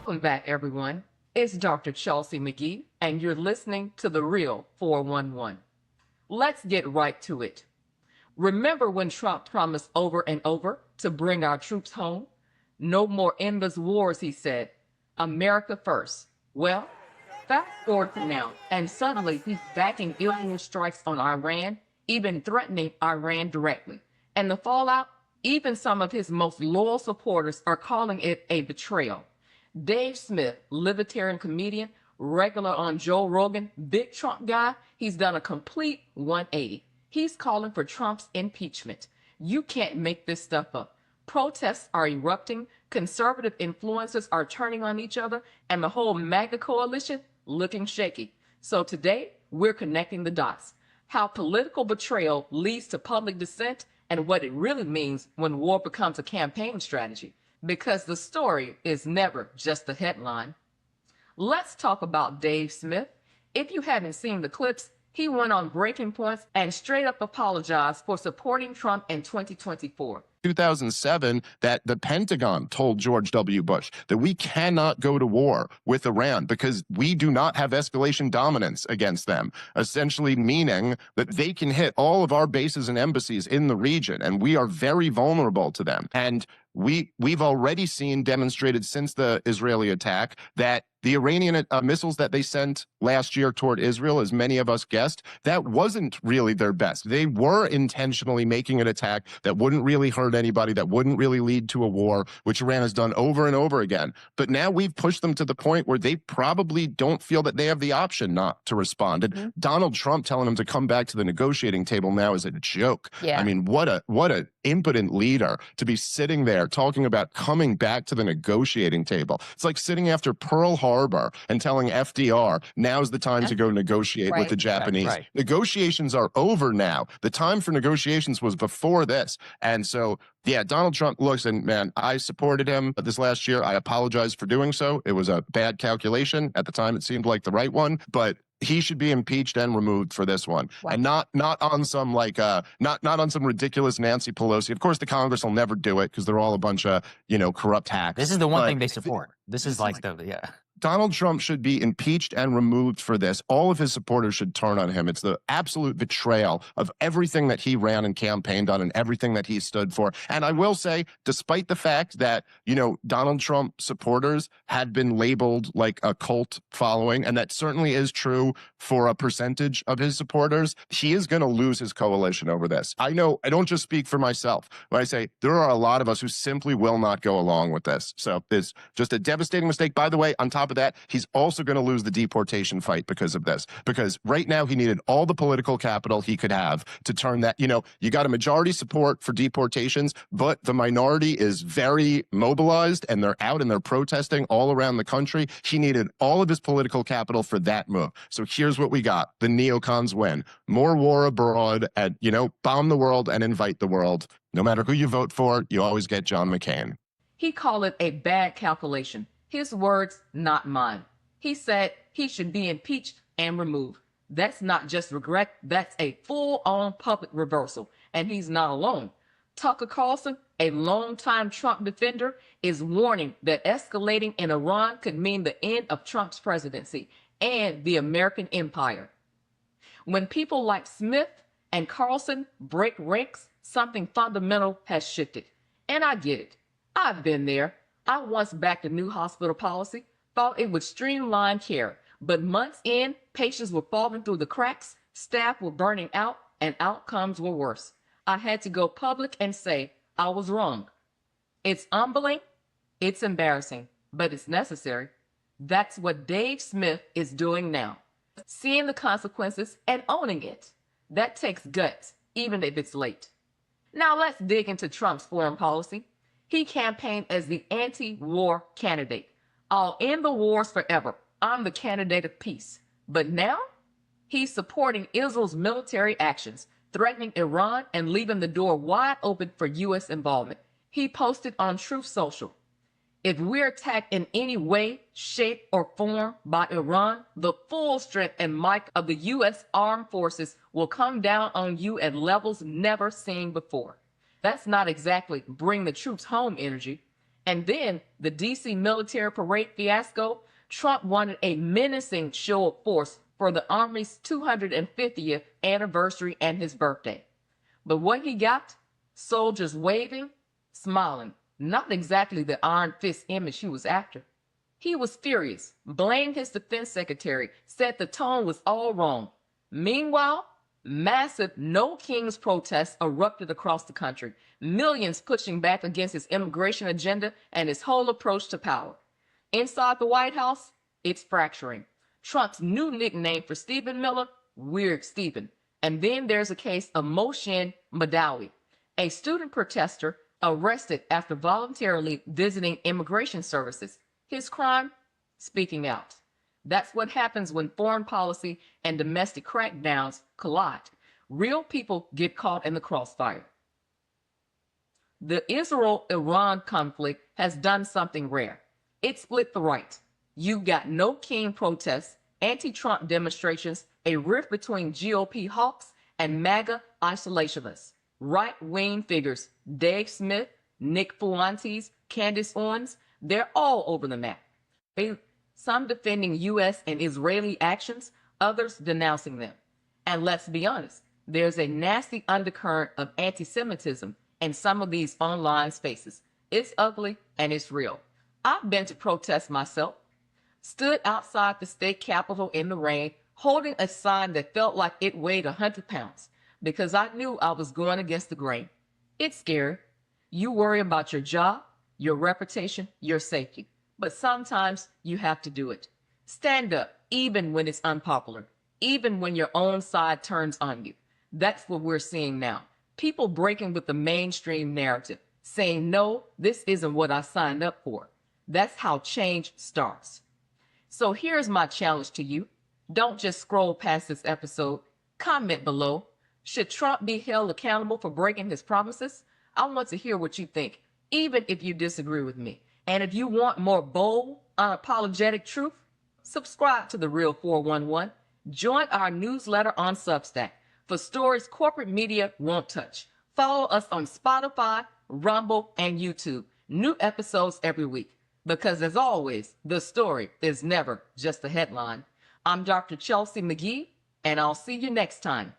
Welcome back, everyone. It's Dr. Chelsea McGee, and you're listening to The Real 411. Let's get right to it. Remember when Trump promised over and over to bring our troops home? No more endless wars, he said. America first. Well, fast forward to now, and suddenly he's backing illegal strikes on Iran, even threatening Iran directly. And the fallout? Even some of his most loyal supporters are calling it a betrayal. Dave Smith, libertarian comedian, regular on Joe Rogan, big Trump guy, he's done a complete 180. He's calling for Trump's impeachment. You can't make this stuff up. Protests are erupting, conservative influencers are turning on each other, and the whole MAGA coalition looking shaky. So today, we're connecting the dots. How political betrayal leads to public dissent and what it really means when war becomes a campaign strategy. Because the story is never just a headline. Let's talk about Dave Smith. If you haven't seen the clips, he went on Breaking Points and straight up apologized for supporting Trump in 2024. 2007 that the Pentagon told George W. Bush that we cannot go to war with Iran because we do not have escalation dominance against them, essentially meaning that they can hit all of our bases and embassies in the region, and we are very vulnerable to them. And we've already seen demonstrated since the Israeli attack that the Iranian missiles that they sent last year toward Israel, as many of us guessed, that wasn't really their best. They were intentionally making an attack that wouldn't really hurt anybody, that wouldn't really lead to a war, which Iran has done over and over again. But now we've pushed them to the point where they probably don't feel that they have the option not to respond. And Donald Trump telling them to come back to the negotiating table now is a joke. Yeah. I mean, what a impotent leader to be sitting there talking about coming back to the negotiating table. It's like sitting after Pearl Harbor and telling FDR, now's the time to go negotiate with the Japanese. Right. Negotiations are over now. The time for negotiations was before this. And so, yeah, Donald Trump looks, and man, I supported him this last year. I apologize for doing so. It was a bad calculation. At the time, it seemed like the right one, but he should be impeached and removed for this one. Wow. And not on some not on some ridiculous Nancy Pelosi. Of course, the Congress will never do it because they're all a bunch of, corrupt hacks. This is the one thing they support. This is like Donald Trump should be impeached and removed for this. All of his supporters should turn on him. It's the absolute betrayal of everything that he ran and campaigned on and everything that he stood for. And I will say, despite the fact that, Donald Trump supporters had been labeled like a cult following, and that certainly is true for a percentage of his supporters, he is going to lose his coalition over this. I know I don't just speak for myself when I say there are a lot of us who simply will not go along with this. So it's just a devastating mistake. By the way, on top of that, he's also going to lose the deportation fight because of this. Because right now he needed all the political capital he could have to turn that, you got a majority support for deportations, but the minority is very mobilized and they're out and they're protesting all around the country. He needed all of his political capital for that move. So here's what we got. The neocons win. More war abroad and, bomb the world and invite the world. No matter who you vote for, you always get John McCain. He called it a bad calculation. His words, not mine. He said he should be impeached and removed. That's not just regret, that's a full-on public reversal. And he's not alone. Tucker Carlson, a longtime Trump defender, is warning that escalating in Iran could mean the end of Trump's presidency and the American empire. When people like Smith and Carlson break ranks, something fundamental has shifted. And I get it. I've been there. I once backed a new hospital policy, thought it would streamline care, but months in, patients were falling through the cracks, staff were burning out, and outcomes were worse. I had to go public and say I was wrong. It's humbling, it's embarrassing, but it's necessary. That's what Dave Smith is doing now. Seeing the consequences and owning it. That takes guts, even if it's late. Now let's dig into Trump's foreign policy. He campaigned as the anti-war candidate. I'll end the wars forever. I'm the candidate of peace. But now, he's supporting Israel's military actions, threatening Iran and leaving the door wide open for U.S. involvement. He posted on Truth Social, "If we're attacked in any way, shape, or form by Iran, the full strength and might of the U.S. armed forces will come down on you at levels never seen before." That's not exactly bring the troops home energy. And then the DC military parade fiasco, Trump wanted a menacing show of force for the Army's 250th anniversary and his birthday. But what he got? Soldiers waving, smiling. Not exactly the iron fist image he was after. He was furious, blamed his defense secretary, said the tone was all wrong. Meanwhile, massive No Kings protests erupted across the country, millions pushing back against his immigration agenda and his whole approach to power. Inside the White House, it's fracturing. Trump's new nickname for Stephen Miller, Weird Stephen. And then there's a case of Moshe Madawi, a student protester arrested after voluntarily visiting immigration services. His crime? Speaking out. That's what happens when foreign policy and domestic crackdowns collide. Real people get caught in the crossfire. The Israel-Iran conflict has done something rare. It split the right. You've got no king protests, anti-Trump demonstrations, a rift between GOP hawks and MAGA isolationists. Right-wing figures, Dave Smith, Nick Fuentes, Candace Owens, they're all over the map. Some defending U.S. and Israeli actions, others denouncing them. And let's be honest, there's a nasty undercurrent of anti-Semitism in some of these online spaces. It's ugly and it's real. I've been to protests myself, stood outside the state capitol in the rain, holding a sign that felt like it weighed 100 pounds because I knew I was going against the grain. It's scary. You worry about your job, your reputation, your safety. But sometimes you have to do it. Stand up, even when it's unpopular, even when your own side turns on you. That's what we're seeing now. People breaking with the mainstream narrative, saying, no, this isn't what I signed up for. That's how change starts. So here's my challenge to you. Don't just scroll past this episode. Comment below. Should Trump be held accountable for breaking his promises? I want to hear what you think, even if you disagree with me. And if you want more bold, unapologetic truth, subscribe to The Real 411. Join our newsletter on Substack for stories corporate media won't touch. Follow us on Spotify, Rumble, and YouTube. New episodes every week. Because as always, the story is never just a headline. I'm Dr. 𝐃𝐨𝐧'𝐭, and I'll see you next time.